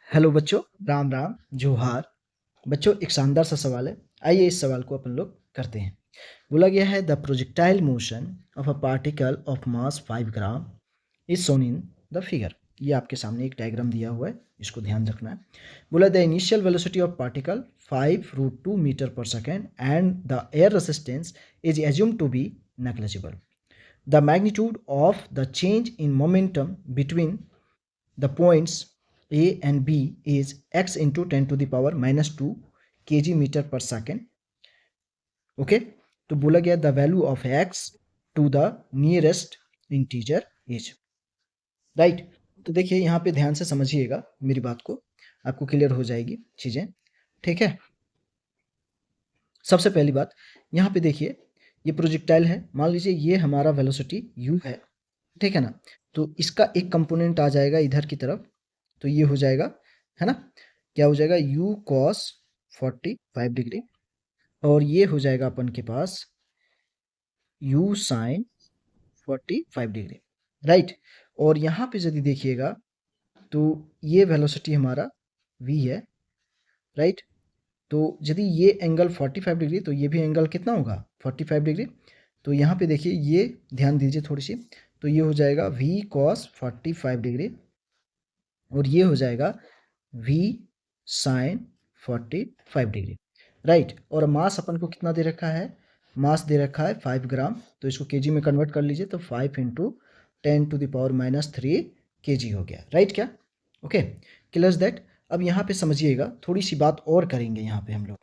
Hello बच्चों, राम राम, जोहार। बच्चों, एक शानदार सा सवाल है। आइए इस सवाल को अपन लोग करते हैं। बोला गया है the projectile motion of a particle of mass 5 gram is shown in the figure. ये आपके सामने एक डायग्राम दिया हुआ है, इसको ध्यान रखना है। बोला the initial velocity of particle 5√2 metre पर second and the air resistance is assumed to be negligible. The magnitude of the change in momentum between the points A and B is x into 10 to the power minus 2 kg meter per second. Okay, तो बोला गया the value of x to the nearest integer is right. तो देखिए यहाँ पे ध्यान से समझिएगा मेरी बात को, आपको क्लियर हो जाएगी चीज़ें। ठीक है, सबसे पहली बात यहाँ पे देखिए, ये प्रोजेक्टाइल है। मान लीजिए ये हमारा वेलोसिटी u है, ठीक है ना। तो इसका एक कंपोनेंट आ जाएगा इधर की तरफ, तो ये हो जाएगा, है ना, क्या हो जाएगा, u cos 45 डिग्री, और ये हो जाएगा अपन के पास u sin 45 डिग्री, राइट। और यहाँ पे यदि देखिएगा तो ये वेलोसिटी हमारा v है, राइट। तो यदि ये एंगल 45 डिग्री, तो ये भी एंगल कितना होगा, 45 डिग्री। तो यहाँ पे देखिए, ये ध्यान दीजिए थोड़ी सी, तो ये हो जाएगा v cos 45 डिग्री, और ये हो जाएगा v sin 45 डिग्री, राइट। और मास अपन को कितना दे रखा है, मास दे रखा है 5 ग्राम, तो इसको केजी में कन्वर्ट कर लीजिए, तो 5 × 10⁻³ kg हो गया, राइट क्या। Okay, clear that. अब यहाँ पे समझिएगा, थोड़ी सी बात और करेंगे। यहाँ पे हम लोग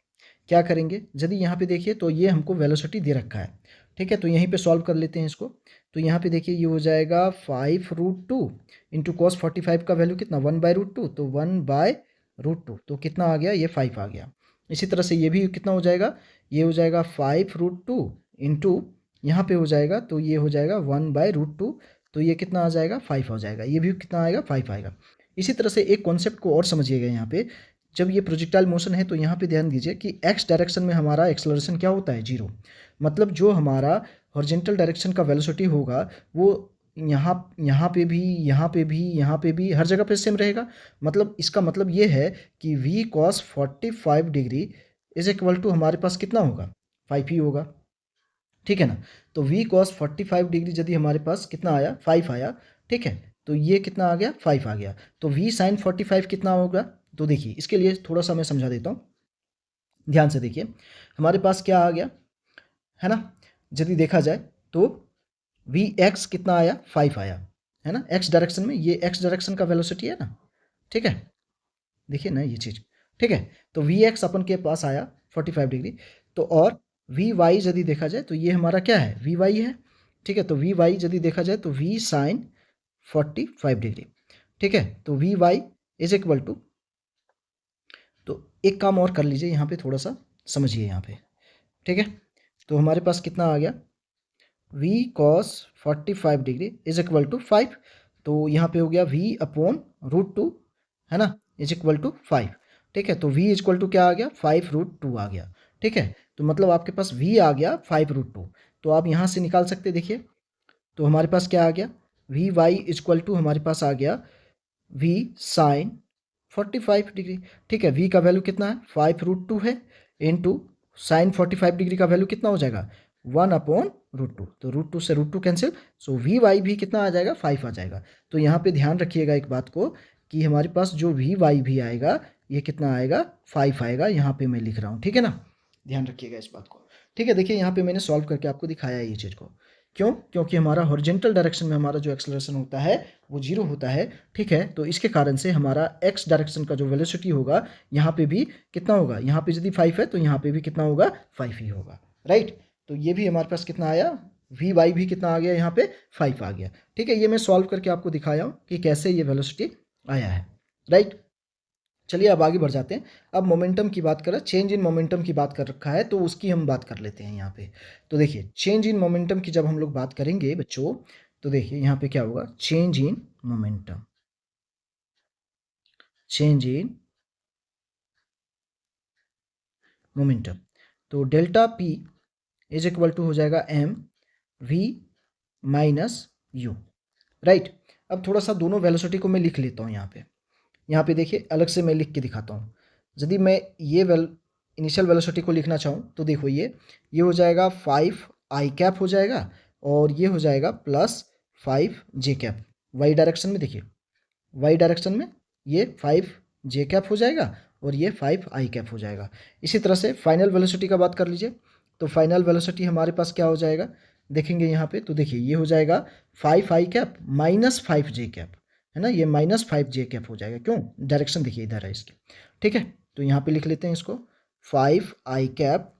क्या करेंगे, यदि यहाँ पे देखिए तो ये हमको वेलोसिटी दे रखा है, ठीक है। तो यहीं पे सॉल्व कर लेते हैं इसको। तो यहाँ पे देखिए ये हो जाएगा 5√2 इंटू कॉस 45 का वैल्यू कितना, 1/√2, तो 1/√2, तो कितना आ गया, ये 5 आ गया। इसी तरह से ये भी कितना हो जाएगा, ये हो जाएगा 5√2 इंटू यहाँ पे हो जाएगा, तो ये हो जाएगा 1/√2, तो ये कितना आ जाएगा, 5 हो जाएगा। ये भी कितना आएगा, 5 आएगा। इसी तरह से एक कॉन्सेप्ट को और समझिएगा यहाँ पे, जब ये प्रोजेक्टाइल मोशन है तो यहाँ पे ध्यान दीजिए कि एक्स डायरेक्शन में हमारा एक्सेलरेशन क्या होता है, 0। मतलब जो हमारा हॉरिजॉन्टल डायरेक्शन का वेलोसिटी होगा वो यहाँ पे भी, यहाँ पे भी, यहाँ पे भी, हर जगह पे सेम रहेगा। मतलब इसका मतलब ये है कि v cos 45 degree is equal to हमारे पास कितना होगा, 5 ही होगा, ठीक है ना। तो v cos 45 डिग्री यदि हमारे पास कितना आया, 5 आया, ठीक है। तो ये कितना आ गया, 5 आ गया। तो v sin 45 कितना होगा, तो देखिए इसके लिए थोड़ा सा मैं समझा देता हूँ, ध्यान से देखिए। हमारे पास क्या आ गया, है ना, यदि देखा जाए तो वी एक्स कितना आया, 5 आया, है ना। एक्स डायरेक्शन में, ये एक्स डायरेक्शन का वेलोसिटी है ना, ठीक है। देखिए ना ये चीज़, ठीक है। तो वी एक्स अपन के पास आया 45 डिग्री, तो और वी वाई यदि देखा जाए तो ये हमारा क्या है, वी वाई है, ठीक है। तो वी वाई यदि देखा जाए तो वी साइन 45 डिग्री, ठीक है। तो V Y is equal to, तो एक काम और कर लीजिए यहाँ पे, थोड़ा सा समझिए यहाँ पे, ठीक है। तो हमारे पास कितना आ गया, v cos 45 degree is equal to 5, तो यहाँ पे हो गया v/√2, है ना, इज इक्वल टू 5, ठीक है। तो v इज इक्वल टू क्या आ गया, 5√2 आ गया, ठीक है। तो मतलब आपके पास v आ गया 5√2, तो आप यहाँ से निकाल सकते, देखिए। तो हमारे पास क्या आ गया, V Y is equal to हमारे पास आ गया v साइन 45 डिग्री, ठीक है। v का वैल्यू कितना है, 5√2 है, इंटू साइन 45 डिग्री का वैल्यू कितना हो जाएगा, 1/√2, तो √2 से √2 कैंसिल, सो वी वाई भी कितना आ जाएगा, 5 आ जाएगा। तो यहाँ पे ध्यान रखिएगा एक बात को, कि हमारे पास जो वी वाई भी आएगा ये कितना आएगा, 5 आएगा। यहाँ पे मैं लिख रहा हूँ, ठीक है ना, ध्यान रखिएगा इस बात को, ठीक है। देखिए यहाँ पे मैंने सॉल्व करके आपको दिखाया ये चीज़ को, क्यों, क्योंकि हमारा हॉरिजॉन्टल डायरेक्शन में हमारा जो एक्सेलरेशन होता है वो 0 होता है, ठीक है। तो इसके कारण से हमारा एक्स डायरेक्शन का जो वेलोसिटी होगा यहाँ पे भी कितना होगा, यहाँ पे यदि 5 है तो यहाँ पे भी कितना होगा, 5 ही होगा, राइट। तो ये भी हमारे पास कितना आया, वी वाई भी कितना आ गया, यहाँ पे 5 आ गया, ठीक है। ये मैं सॉल्व करके आपको दिखाया हूँ कि कैसे ये वेलोसिटी आया है, राइट। चलिए अब आगे बढ़ जाते हैं। अब मोमेंटम की बात करें, चेंज इन मोमेंटम की बात कर रखा है, तो उसकी हम बात कर लेते हैं यहाँ पे। तो देखिए चेंज इन मोमेंटम की जब हम लोग बात करेंगे बच्चों, तो देखिए यहाँ पे क्या होगा, change in momentum, change in momentum, तो delta P is equal to हो जाएगा m v minus u, right. अब थोड़ा सा दोनों वेलोसिटी को मैं लिख लेता हूँ यहाँ पे। यहाँ पे देखिए अलग से मैं लिख के दिखाता हूँ। यदि मैं ये इनिशियल वेलोसिटी को लिखना चाहूँ तो देखो ये हो जाएगा 5 आई कैप हो जाएगा और ये हो जाएगा प्लस 5 जे कैप। वाई डायरेक्शन में देखिए, वाई डायरेक्शन में ये 5 जे कैप हो जाएगा और ये 5 आई कैप हो जाएगा। इसी तरह से फाइनल वेलोसिटी का बात कर लीजिए, तो फाइनल वेलोसिटी हमारे पास क्या हो जाएगा, देखेंगे यहाँ पे तो देखिए ये हो जाएगा 5 आई कैप माइनस 5 जे कैप, है ना, ये माइनस 5 जे कैप हो जाएगा। क्यों, डायरेक्शन देखिए इधर है इसके, ठीक है। तो यहाँ पे लिख लेते हैं इसको 5 आई कैप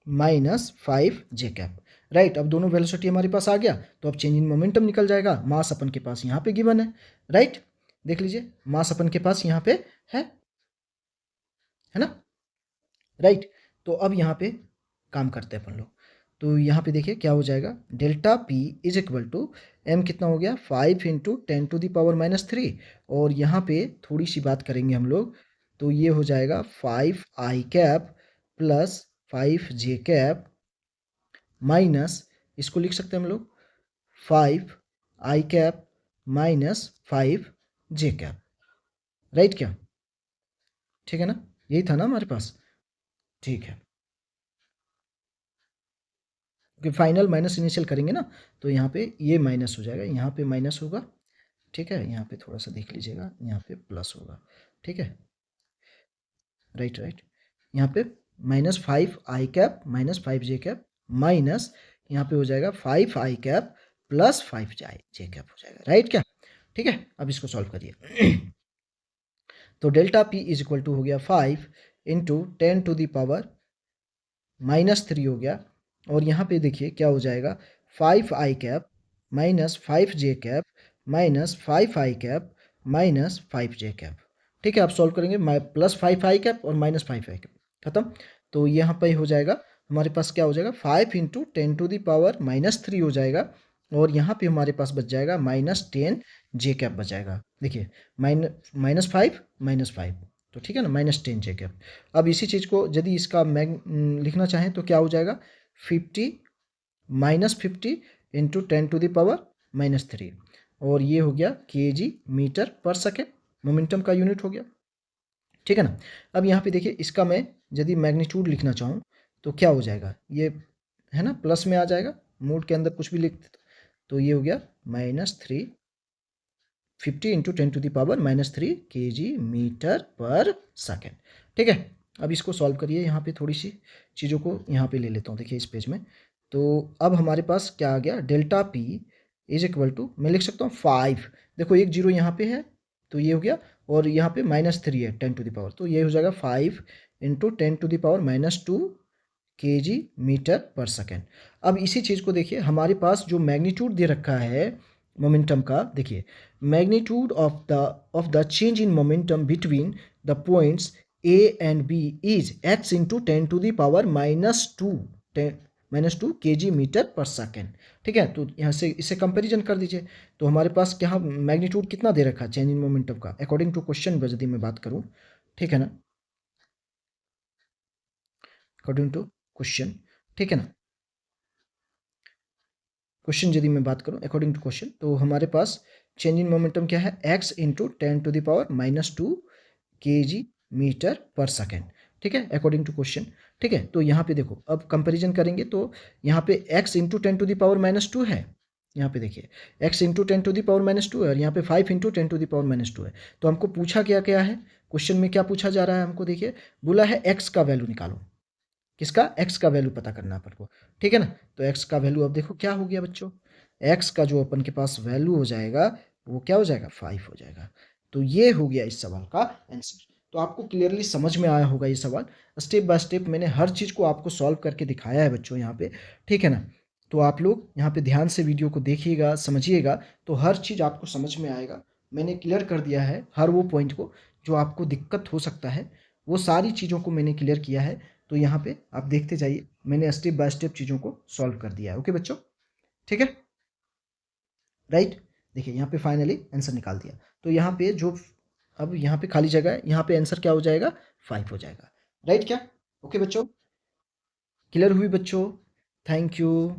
माइनस 5 जे कैप, राइट। अब दोनों वेलोसिटी हमारे पास आ गया, तो अब चेंज इन मोमेंटम निकल जाएगा। मास अपन के पास यहाँ पे गिवन है, राइट। देख लीजिए मास अपन के पास यहाँ पे है ना, राइट। तो अब यहाँ पे काम करते हैं अपन लोग। तो यहाँ पे देखिए क्या हो जाएगा, delta P is equal to M कितना हो गया 5 इंटू 10⁻³ और यहाँ पे थोड़ी सी बात करेंगे हम लोग, तो ये हो जाएगा 5 आई कैप प्लस 5 जे कैप माइनस, इसको लिख सकते हैं हम लोग 5 आई कैप माइनस 5 जे कैप, राइट क्या, ठीक है ना, यही था ना हमारे पास, ठीक है। क्योंकि फाइनल माइनस इनिशियल करेंगे ना, तो यहाँ पे ये माइनस हो जाएगा, यहाँ पे माइनस होगा, ठीक है। यहाँ पे थोड़ा सा देख लीजिएगा, यहाँ पे प्लस होगा, ठीक है, राइट राइट। यहाँ पे -5 आई कैप माइनस 5 जे कैप माइनस यहाँ पे हो जाएगा 5 आई कैप प्लस 5 जे कैप हो जाएगा, राइट क्या, ठीक है। अब इसको सॉल्व करिए तो delta P is equal to हो गया 5 इंटू 10⁻³ हो गया और यहाँ पे देखिए क्या हो जाएगा 5 आई कैप माइनस 5 जे कैप माइनस 5 आई कैप माइनस 5 जे कैप, ठीक है। आप सॉल्व करेंगे प्लस 5 आई कैप और माइनस 5 आई कैप खत्म, तो यहाँ पे हो जाएगा हमारे पास क्या हो जाएगा 5 इंटू 10⁻³ हो जाएगा और यहाँ पे हमारे पास बच जाएगा -10 जे कैप बच जाएगा। देखिए -5 तो ठीक है ना, -10 जे कैप। अब इसी चीज़ को यदि इसका लिखना चाहें तो क्या हो जाएगा 50 -50 इंटू 10⁻³ और ये हो गया kg मीटर पर सेकेंड, मोमेंटम का यूनिट हो गया, ठीक है ना। अब यहाँ पे देखिए इसका मैं यदि मैग्नीट्यूड लिखना चाहूँ तो क्या हो जाएगा, ये है ना प्लस में आ जाएगा, मोड के अंदर कुछ भी लिख तो ये हो गया -350 इंटू 10⁻³ kg मीटर पर सेकेंड, ठीक है। अब इसको सॉल्व करिए, यहाँ पे थोड़ी सी चीज़ों को यहाँ पे ले लेता हूँ, देखिए इस पेज में। तो अब हमारे पास क्या आ गया, delta P is equal to मैं लिख सकता हूँ 5, देखो एक जीरो यहाँ पे है तो ये हो गया और यहाँ पे -3 है 10⁻, तो ये हो जाएगा 5 इंटू 10⁻², kg मीटर पर सेकेंड। अब इसी चीज़ को देखिए हमारे पास जो मैग्नीट्यूड दे रखा है मोमेंटम का, देखिए magnitude of the change in momentum between the points A and B is x into 10⁻², kg metre पर सेकेंड, ठीक है। तो यहाँ से इसे कंपैरिजन कर दीजिए, तो हमारे पास क्या मैग्नीट्यूड कितना दे रखा है चेंज इन मोमेंटम का अकॉर्डिंग टू क्वेश्चन यदि मैं बात करूँ, ठीक है ना, अकॉर्डिंग टू क्वेश्चन, ठीक है ना। क्वेश्चन यदि मैं बात करूं अकॉर्डिंग टू क्वेश्चन, तो हमारे पास चेंज इन मोमेंटम क्या है x इंटू 10⁻² kg मीटर पर सेकेंड, ठीक है, अकॉर्डिंग टू क्वेश्चन, ठीक है। तो यहाँ पे देखो अब कंपैरिजन करेंगे तो यहाँ पे x इंटू 10⁻² है, यहाँ पे देखिए x इंटू 10⁻² है और यहाँ पे 5 इंटू 10⁻² है। तो हमको पूछा क्या क्या है, क्वेश्चन में क्या पूछा जा रहा है हमको, देखिए बोला है x का वैल्यू निकालो, किसका, x का वैल्यू पता करना है अपन को, ठीक है ना। तो x का वैल्यू अब देखो क्या हो गया बच्चों, x का जो अपन के पास वैल्यू हो जाएगा वो क्या हो जाएगा 5 हो जाएगा। तो ये हो गया इस सवाल का आंसर। तो आपको क्लियरली समझ में आया होगा ये सवाल, स्टेप बाय स्टेप मैंने हर चीज़ को आपको सॉल्व करके दिखाया है बच्चों यहाँ पे, ठीक है ना। तो आप लोग यहाँ पे ध्यान से वीडियो को देखिएगा, समझिएगा, तो हर चीज़ आपको समझ में आएगा। मैंने क्लियर कर दिया है हर वो पॉइंट को जो आपको दिक्कत हो सकता है, वो सारी चीज़ों को मैंने क्लियर किया है। तो यहाँ पे आप देखते जाइए, मैंने स्टेप बाय स्टेप चीज़ों को सॉल्व कर दिया है, ओके बच्चों, ठीक है, राइट। देखिए यहाँ पे फाइनली आंसर निकाल दिया, तो यहाँ पे जो अब यहाँ पे खाली जगह है, यहाँ पे आंसर क्या हो जाएगा 5 हो जाएगा, राइट क्या, ओके बच्चों, क्लियर हुई बच्चों, थैंक यू।